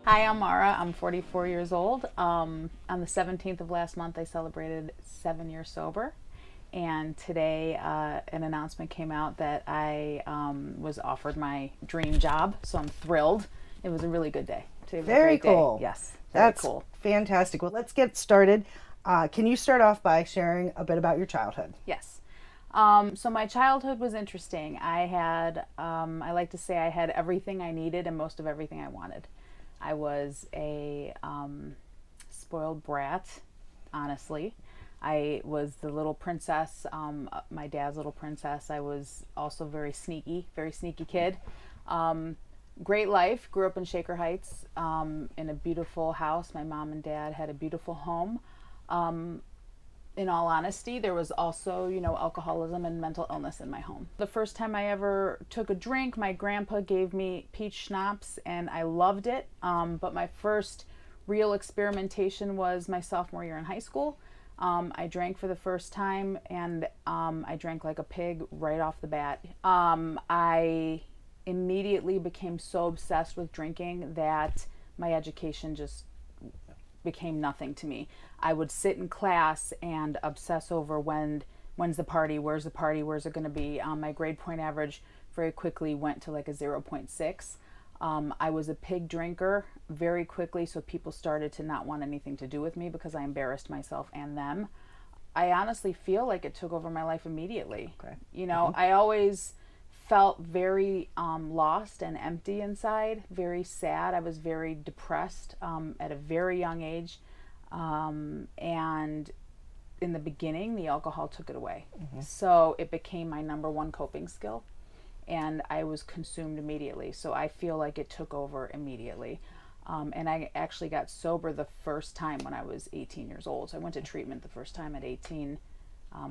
Hi, I'm Mara. I'm 44 years old. On the 17th of last month, I celebrated 7 years sober. And today, an announcement came out that I was offered my dream job. So I'm thrilled. It was a really good day. Today was a Very great day. cool. Yes, very That's cool. fantastic. Well, let's get started. Can you start off by sharing a bit about your childhood? Yes. So my childhood was interesting. I like to say I had everything I needed and most of everything I wanted. I was a spoiled brat, honestly. I was the little princess, my dad's little princess. I was also very sneaky kid. Great life. Grew up in Shaker Heights in a beautiful house. My mom and dad had a beautiful home. In all honesty, there was also, alcoholism and mental illness in my home. The first time I ever took a drink, my grandpa gave me peach schnapps and I loved it. But my first real experimentation was my sophomore year in high school. I drank for the first time and I drank like a pig right off the bat. I immediately became so obsessed with drinking that my education just became nothing to me. I would sit in class and obsess over when's the party, where's it going to be. My grade point average very quickly went to like a 0.6. I was a pig drinker very quickly, so people started to not want anything to do with me because I embarrassed myself and them. I honestly feel like it took over my life immediately. Okay. I always felt very lost and empty inside, very sad. I was very depressed at a very young age. And in the beginning, the alcohol took it away. So it became my number one coping skill. And I was consumed immediately. So I feel like it took over immediately. And I actually got sober the first time when I was 18 years old. So I went to treatment the first time at 18,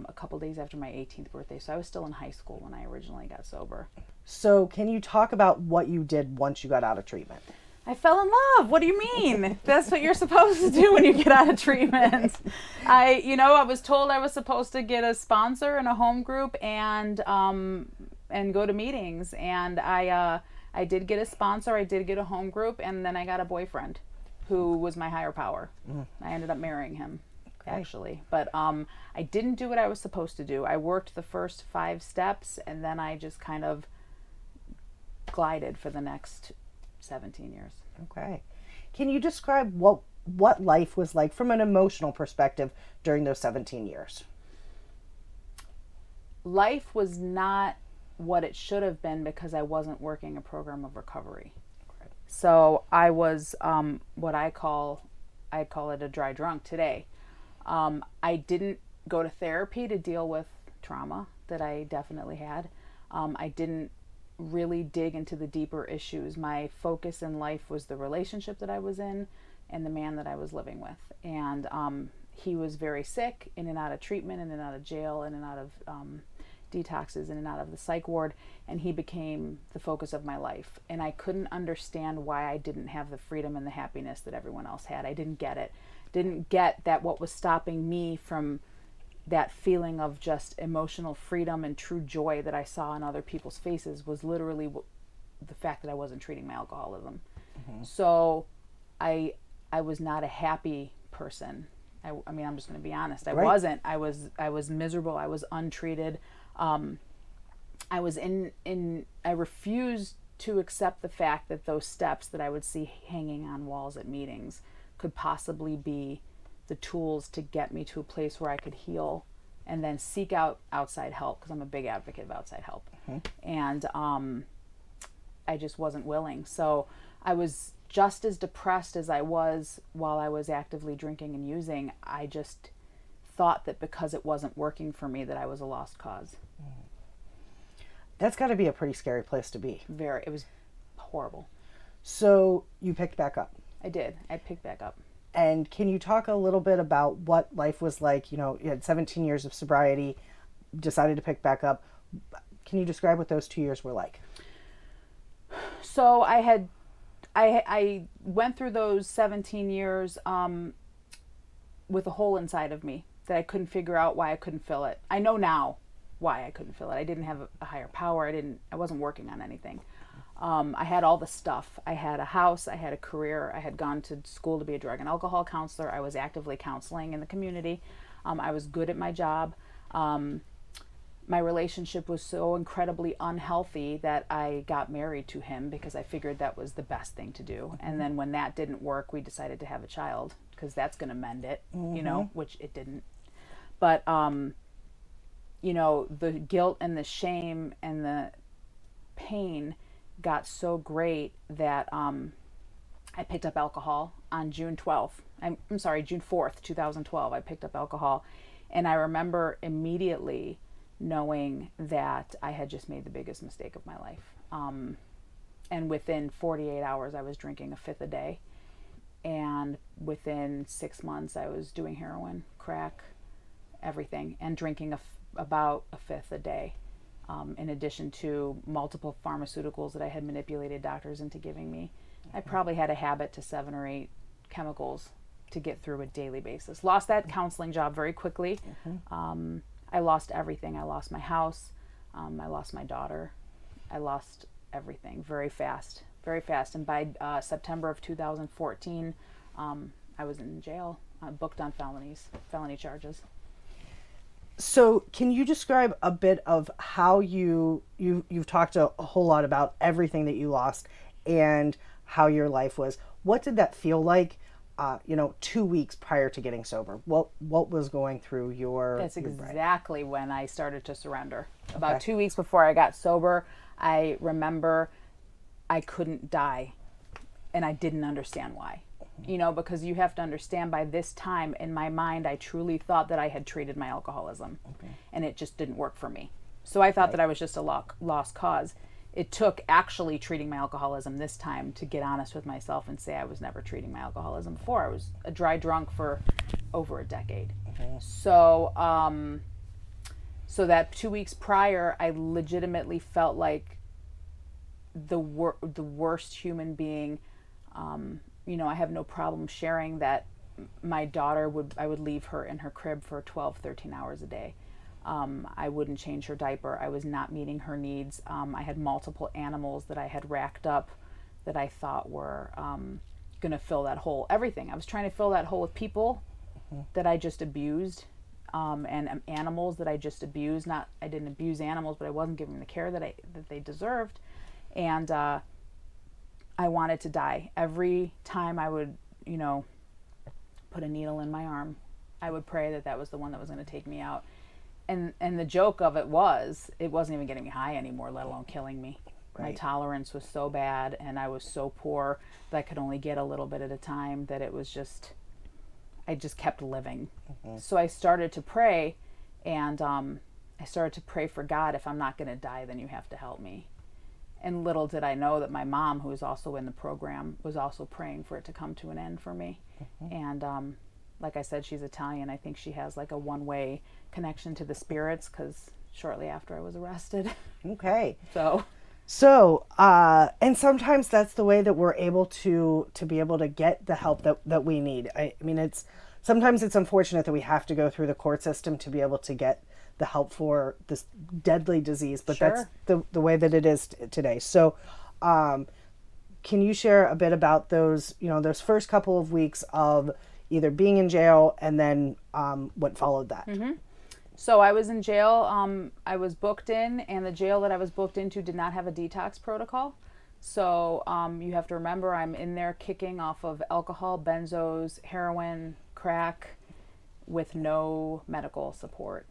a couple days after my 18th birthday. So I was still in high school when I originally got sober. So, can you talk about what you did once you got out of treatment? I fell in love. What do you mean? That's what you're supposed to do when you get out of treatment. I was told I was supposed to get a sponsor and a home group and go to meetings. And I did get a sponsor. I did get a home group, and then I got a boyfriend, who was my higher power. I ended up marrying him, actually. But I didn't do what I was supposed to do. I worked the first 5 steps, and then I just kind of glided for the next 17 years. Okay. Can you describe what life was like from an emotional perspective during those 17 years? Life was not what it should have been because I wasn't working a program of recovery. Okay. So I was what I call it a dry drunk today. I didn't go to therapy to deal with trauma that I definitely had. I didn't really dig into the deeper issues. My focus in life was the relationship that I was in and the man that I was living with. And he was very sick, in and out of treatment, in and out of jail, in and out of detoxes, in and out of the psych ward, and he became the focus of my life. And I couldn't understand why I didn't have the freedom and the happiness that everyone else had. I didn't get it. Didn't get that what was stopping me from that feeling of just emotional freedom and true joy that I saw in other people's faces was literally the fact that I wasn't treating my alcoholism. So I was not a happy person. I mean, I'm just going to be honest. I Right. wasn't. I was miserable. I was untreated. I was I refused to accept the fact that those steps that I would see hanging on walls at meetings could possibly be the tools to get me to a place where I could heal and then seek out outside help, because I'm a big advocate of outside help. And I just wasn't willing. So I was just as depressed as I was while I was actively drinking and using. I just thought that because it wasn't working for me that I was a lost cause. That's got to be a pretty scary place to be. It was horrible. So, you picked back up. I did. I picked back up. And can you talk a little bit about what life was like? You had 17 years of sobriety, decided to pick back up. Can you describe what those 2 years were like? So I went through those 17 years with a hole inside of me that I couldn't figure out why I couldn't fill it. I know now why I couldn't fill it. I didn't have a higher power. I wasn't working on anything. I had all the stuff. I had a house, I had a career, I had gone to school to be a drug and alcohol counselor. I was actively counseling in the community. I was good at my job. My relationship was so incredibly unhealthy that I got married to him because I figured that was the best thing to do. And then when that didn't work, we decided to have a child because that's going to mend it, which it didn't. But, the guilt and the shame and the pain got so great that I picked up alcohol on June 12th. I'm sorry, June 4th, 2012. I picked up alcohol. And I remember immediately knowing that I had just made the biggest mistake of my life. And within 48 hours, I was drinking a fifth a day. And within 6 months, I was doing heroin, crack, everything, and drinking about a fifth a day. In addition to multiple pharmaceuticals that I had manipulated doctors into giving me. I probably had a habit to 7 or 8 chemicals to get through a daily basis. Lost that counseling job very quickly. I lost everything. I lost my house. I lost my daughter. I lost everything very fast, very fast. And by September of 2014, I was in jail, booked on felony charges. So can you describe a bit of how you've talked a whole lot about everything that you lost and how your life was. What did that feel like, 2 weeks prior to getting sober? What was going through your That's your brain? exactly when I started to surrender. About 2 weeks before I got sober, I remember I couldn't die, and I didn't understand why. Because you have to understand, by this time in my mind, I truly thought that I had treated my alcoholism, and it just didn't work for me. So I thought that I was just a lost cause. It took actually treating my alcoholism this time to get honest with myself and say I was never treating my alcoholism before. I was a dry drunk for over a decade. So, so that 2 weeks prior, I legitimately felt like the worst human being. I have no problem sharing that my daughter I would leave her in her crib for 12, 13 hours a day. I wouldn't change her diaper. I was not meeting her needs. I had multiple animals that I had racked up that I thought were going to fill that hole. Everything. I was trying to fill that hole with people that I just abused, and animals that I just abused. I didn't abuse animals, but I wasn't giving them the care that they deserved. And I wanted to die. Every time I would, put a needle in my arm, I would pray that was the one that was going to take me out. And the joke of it wasn't even getting me high anymore, let alone killing me. Right. My tolerance was so bad, and I was so poor that I could only get a little bit at a time, that it was just, I just kept living. So I started to pray, and I started to pray for God, if I'm not going to die, then you have to help me. And little did I know that my mom, who was also in the program, was also praying for it to come to an end for me. And like I said, she's Italian. I think she has like a one-way connection to the spirits, because shortly after I was arrested. Okay. So, and sometimes that's the way that we're able to be able to get the help that we need. I mean, sometimes it's unfortunate that we have to go through the court system to be able to get the help for this deadly disease, but Sure. that's the way that it is today. So, can you share a bit about those first couple of weeks of either being in jail and then what followed that? So I was in jail. I was booked in, and the jail that I was booked into did not have a detox protocol. So you have to remember, I'm in there kicking off of alcohol, benzos, heroin, crack, with no medical support.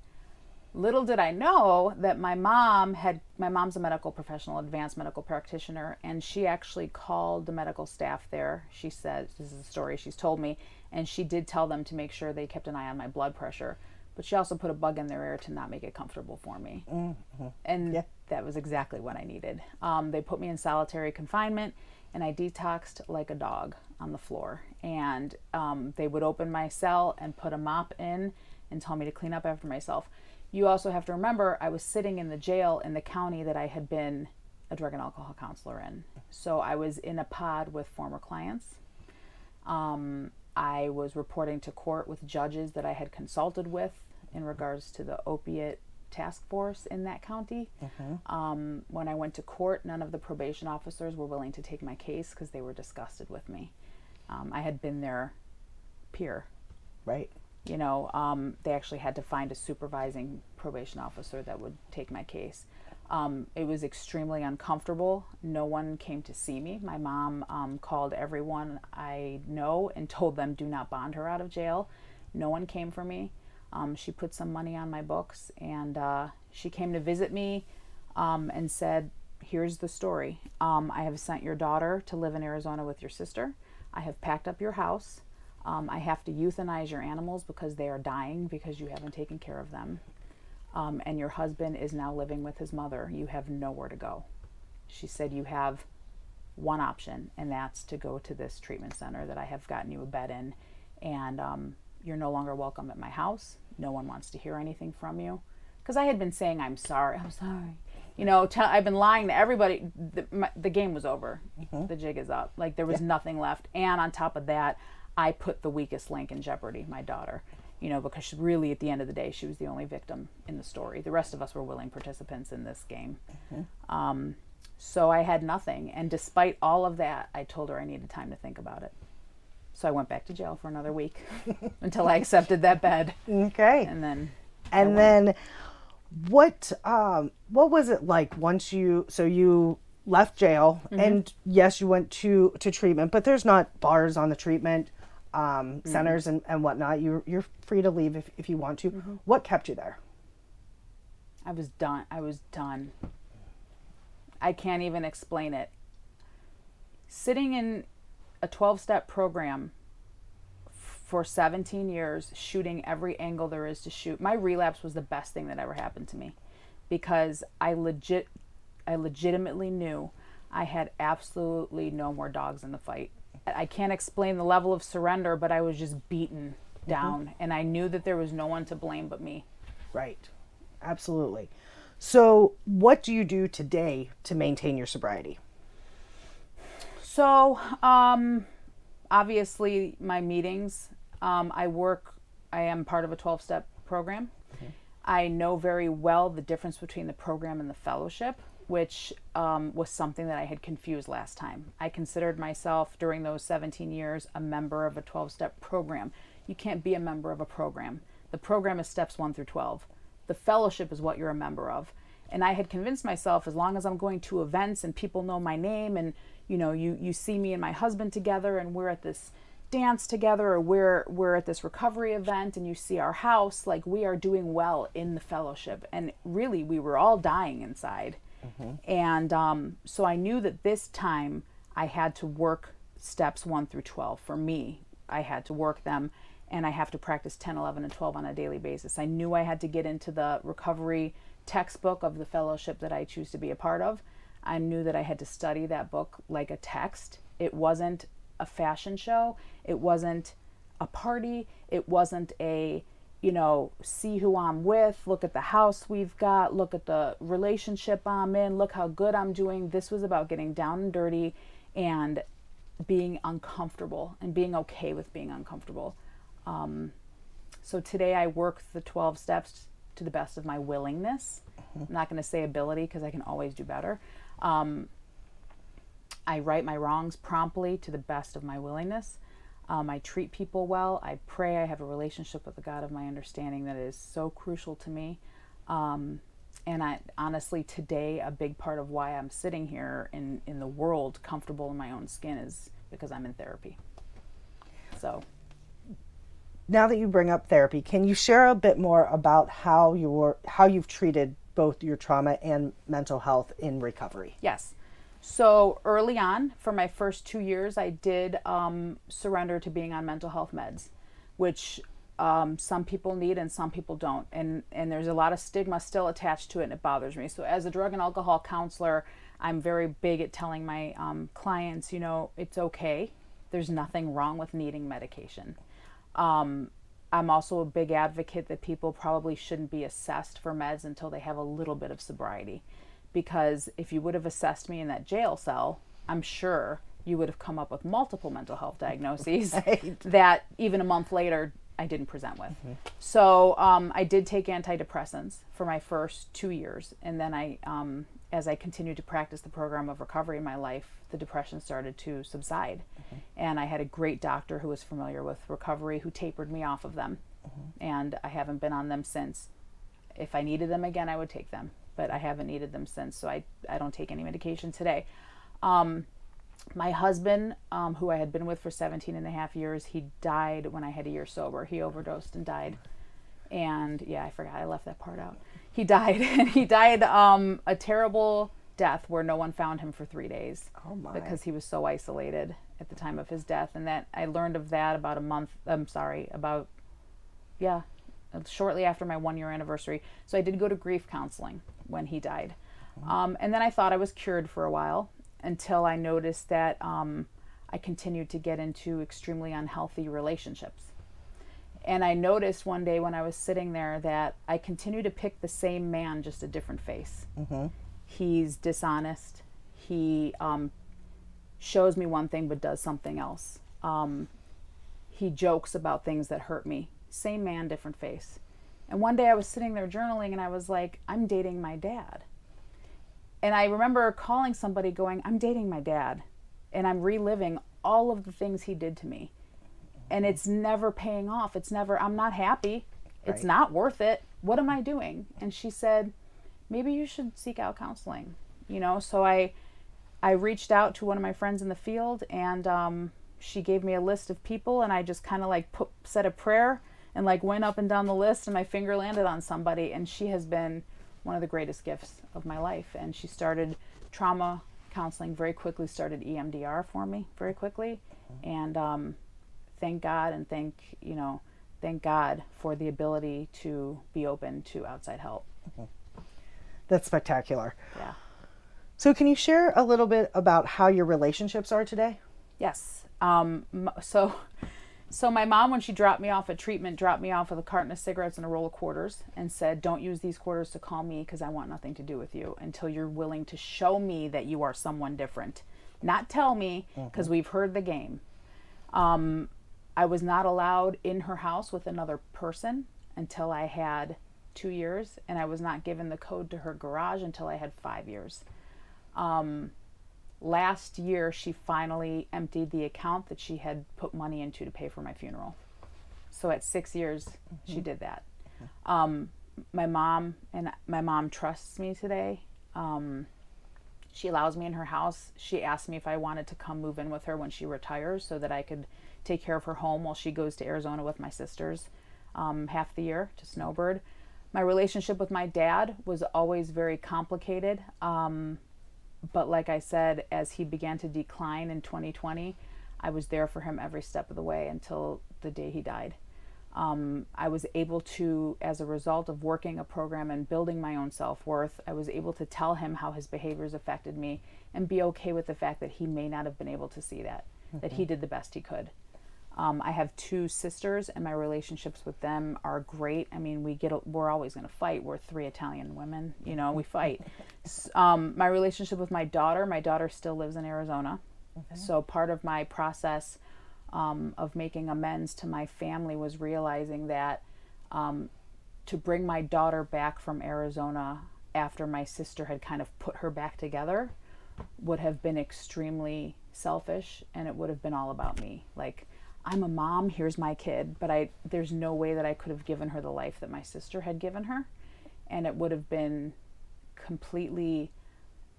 Little did I know that my mom's a medical professional, advanced medical practitioner, and she actually called the medical staff there. She said, this is a story she's told me, and she did tell them to make sure they kept an eye on my blood pressure. But she also put a bug in their ear to not make it comfortable for me. And that was exactly what I needed. They put me in solitary confinement, and I detoxed like a dog on the floor. And they would open my cell and put a mop in and tell me to clean up after myself. You also have to remember, I was sitting in the jail in the county that I had been a drug and alcohol counselor in. So I was in a pod with former clients. I was reporting to court with judges that I had consulted with in regards to the opiate task force in that county. When I went to court, none of the probation officers were willing to take my case because they were disgusted with me. I had been their peer. Right. They actually had to find a supervising probation officer that would take my case. It was extremely uncomfortable. No one came to see me. My mom called everyone I know and told them, do not bond her out of jail. No one came for me. She put some money on my books, and she came to visit me and said, here's the story. I have sent your daughter to live in Arizona with your sister. I have packed up your house. I have to euthanize your animals because they are dying because you haven't taken care of them. And your husband is now living with his mother. You have nowhere to go. She said, you have one option, and that's to go to this treatment center that I have gotten you a bed in. And you're no longer welcome at my house. No one wants to hear anything from you. Because I had been saying, I'm sorry. I've been lying to everybody. The game was over. The jig is up. Like, there was nothing left. And on top of that, I put the weakest link in jeopardy, my daughter, because really at the end of the day, she was the only victim in the story. The rest of us were willing participants in this game. So I had nothing. And despite all of that, I told her I needed time to think about it. So I went back to jail for another week until I accepted that bed. Okay. And then what was it like once you left jail, and yes, you went to treatment, but there's not bars on the treatment centers and whatnot. You're free to leave if you want to. What kept you there? I was done. I can't even explain it. Sitting in a 12-step program for 17 years, shooting every angle there is to shoot. My relapse was the best thing that ever happened to me, because I legitimately knew I had absolutely no more dogs in the fight. I can't explain the level of surrender, but I was just beaten down, and I knew that there was no one to blame but me. Right. Absolutely. So what do you do today to maintain your sobriety? So, obviously my meetings, I am part of a 12-step program. I know very well the difference between the program and the fellowship, which was something that I had confused last time. I considered myself during those 17 years a member of a 12-step program. You can't be a member of a program. The program is steps 1 through 12. The fellowship is what you're a member of. And I had convinced myself, as long as I'm going to events and people know my name, and you see me and my husband together, and we're at this dance together, or we're at this recovery event, and you see our house, like, we are doing well in the fellowship. And really, we were all dying inside. And so I knew that this time I had to work steps 1 through 12. For me, I had to work them, and I have to practice 10, 11, and 12 on a daily basis. I knew I had to get into the recovery textbook of the fellowship that I choose to be a part of. I knew that I had to study that book like a text. It wasn't a fashion show. It wasn't a party. It wasn't a, see who I'm with, look at the house we've got, look at the relationship I'm in, look how good I'm doing. This was about getting down and dirty and being uncomfortable and being okay with being uncomfortable. So today I work the 12 steps to the best of my willingness. I'm not going to say ability, because I can always do better. I right my wrongs promptly to the best of my willingness. I treat people well. I pray. I have a relationship with the God of my understanding that is so crucial to me. And I honestly, today, a big part of why I'm sitting here in the world, comfortable in my own skin, is because I'm in therapy. So now that you bring up therapy, can you share a bit more about how you've treated both your trauma and mental health in recovery? Yes. So early on, for my first 2 years, I did surrender to being on mental health meds, which some people need and some people don't. And there's a lot of stigma still attached to it, and it bothers me. So as a drug and alcohol counselor, I'm very big at telling my clients, it's okay. There's nothing wrong with needing medication. I'm also a big advocate that people probably shouldn't be assessed for meds until they have a little bit of sobriety. Because if you would have assessed me in that jail cell, I'm sure you would have come up with multiple mental health diagnoses that even a month later I didn't present with. So I did take antidepressants for my first 2 years, and then as I continued to practice the program of recovery in my life, the depression started to subside, and I had a great doctor who was familiar with recovery who tapered me off of them, and I haven't been on them since. If I needed them again, I would take them, but I haven't needed them since, so I don't take any medication today. My husband, who I had been with for 17 and a half years, he died when I had a year sober. He overdosed and died. And yeah, I forgot, I left that part out. He died, and he died a terrible death where no one found him for 3 days. Oh my. Because he was so isolated at the time of his death. And that I learned of that about shortly after my 1 year anniversary. So I did go to grief counseling when he died. And then I thought I was cured for a while, until I noticed that I continued to get into extremely unhealthy relationships. And I noticed one day when I was sitting there that I continued to pick the same man, just a different face. He's dishonest. He shows me one thing but does something else. He jokes about things that hurt me. Same man, different face. And one day I was sitting there journaling, and I was like, I'm dating my dad. And I remember calling somebody going, I'm dating my dad, and I'm reliving all of the things he did to me. And it's never paying off. I'm not happy. It's not worth it. What am I doing? And she said, maybe you should seek out counseling. So I reached out to one of my friends in the field, and she gave me a list of people, and I just kind of said a prayer and went up and down the list, and my finger landed on somebody, and she has been one of the greatest gifts of my life. And she started trauma counseling very quickly, started EMDR for me very quickly. And thank God, and thank God for the ability to be open to outside help. That's spectacular. Yeah. So can you share a little bit about how your relationships are today? Yes. So my mom, when she dropped me off at treatment, dropped me off with a carton of cigarettes and a roll of quarters and said, don't use these quarters to call me, because I want nothing to do with you until you're willing to show me that you are someone different. Not tell me, because we've heard the game. I was not allowed in her house with another person until I had 2 years, and I was not given the code to her garage until I had 5 years. Last year, she finally emptied the account that she had put money into to pay for my funeral. So at 6 years, she did that. My mom trusts me today. She allows me in her house. She asked me if I wanted to come move in with her when she retires, so that I could take care of her home while she goes to Arizona with my sisters half the year to snowbird. My relationship with my dad was always very complicated. But like I said, as he began to decline in 2020, I was there for him every step of the way until the day he died. I was able to, as a result of working a program and building my own self-worth, I was able to tell him how his behaviors affected me and be okay with the fact that he may not have been able to see that, that he did the best he could. I have 2 sisters, and my relationships with them are great. I mean, we're always going to fight. We're 3 Italian women, we fight. My relationship with my daughter still lives in Arizona. So part of my process of making amends to my family was realizing that to bring my daughter back from Arizona after my sister had kind of put her back together would have been extremely selfish, and it would have been all about me. I'm a mom, here's my kid, but there's no way that I could have given her the life that my sister had given her, and it would have been completely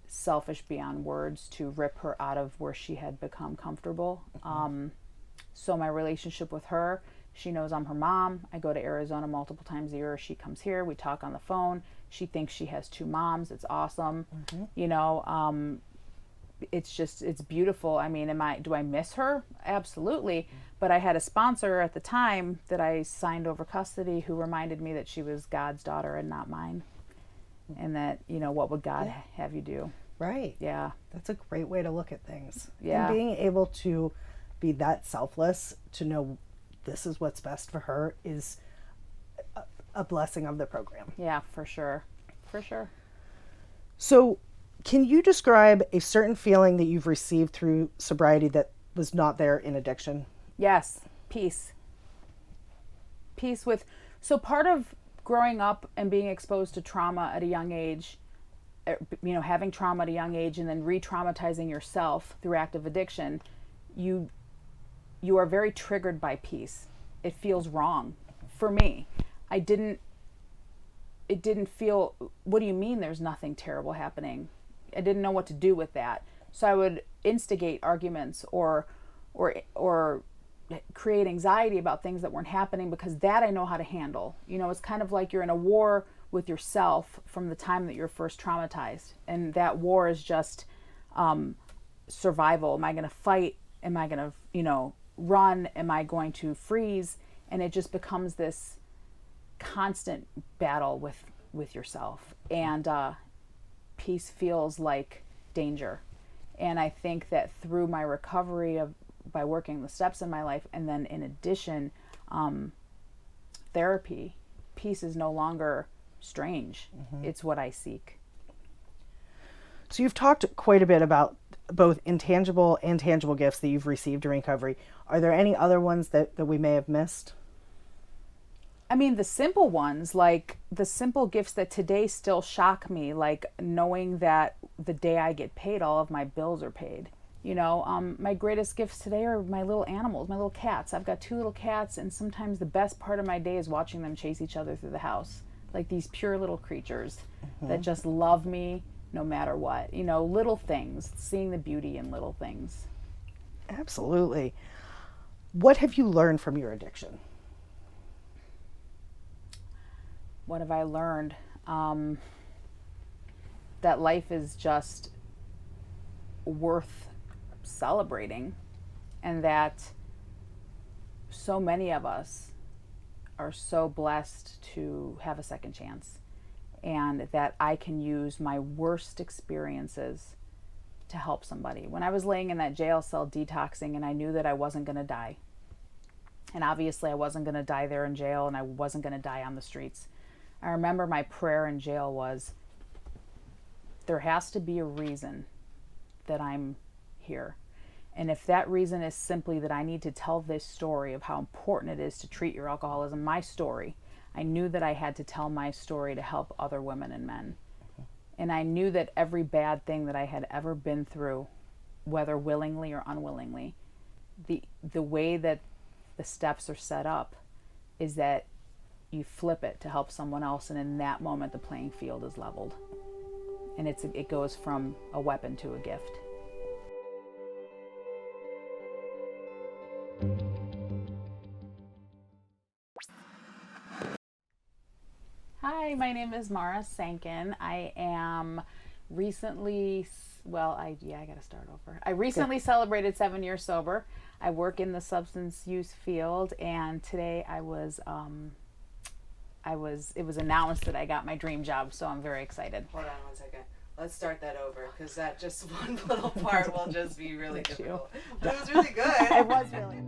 selfish beyond words to rip her out of where she had become comfortable. So my relationship with her, she knows I'm her mom. I go to Arizona multiple times a year. She comes here, we talk on the phone. She thinks she has 2 moms. It's awesome. It's beautiful. I mean, do I miss her? Absolutely. But I had a sponsor at the time that I signed over custody who reminded me that she was God's daughter and not mine. And that, what would God have you do? Right. Yeah. That's a great way to look at things. Yeah. And being able to be that selfless, to know this is what's best for her, is a blessing of the program. Yeah, for sure. For sure. So can you describe a certain feeling that you've received through sobriety that was not there in addiction? Yes. Peace. peace with, so part of growing up and being exposed to trauma at a young age, having trauma at a young age and then re-traumatizing yourself through active addiction, you are very triggered by peace. It feels wrong. For me, it didn't feel, what do you mean there's nothing terrible happening? I didn't know what to do with that. So I would instigate arguments or create anxiety about things that weren't happening, because that I know how to handle. It's kind of like you're in a war with yourself from the time that you're first traumatized. And that war is just survival. Am I going to fight? Am I going to, run? Am I going to freeze? And it just becomes this constant battle with yourself. And peace feels like danger. And I think that through my recovery by working the steps in my life, and then in addition, therapy, peace is no longer strange. It's what I seek. So you've talked quite a bit about both intangible and tangible gifts that you've received during recovery. Are there any other ones that we may have missed? I mean, the simple ones, like the simple gifts that today still shock me, like knowing that the day I get paid, all of my bills are paid. My greatest gifts today are my little animals, my little cats. I've got 2 little cats, and sometimes the best part of my day is watching them chase each other through the house. Like these pure little creatures that just love me no matter what. Little things, seeing the beauty in little things. Absolutely. What have you learned from your addiction? What have I learned? That life is just worth celebrating, and that so many of us are so blessed to have a second chance, and that I can use my worst experiences to help somebody. When I was laying in that jail cell detoxing, and I knew that I wasn't going to die, and obviously I wasn't going to die there in jail, and I wasn't going to die on the streets, I remember my prayer in jail was, there has to be a reason that I'm here. And if that reason is simply that I need to tell this story of how important it is to treat your alcoholism, my story, I knew that I had to tell my story to help other women and men. And I knew that every bad thing that I had ever been through, whether willingly or unwillingly, the way that the steps are set up is that you flip it to help someone else, and in that moment the playing field is leveled. And it goes from a weapon to a gift. Hi, my name is Mara Sankin. I am recently, I gotta start over. I recently celebrated 7 years sober. I work in the substance use field, and today it was announced that I got my dream job, so I'm very excited. Hold on 1 second. Let's start that over, because that just one little part will just be really difficult. But it was really good. It was really.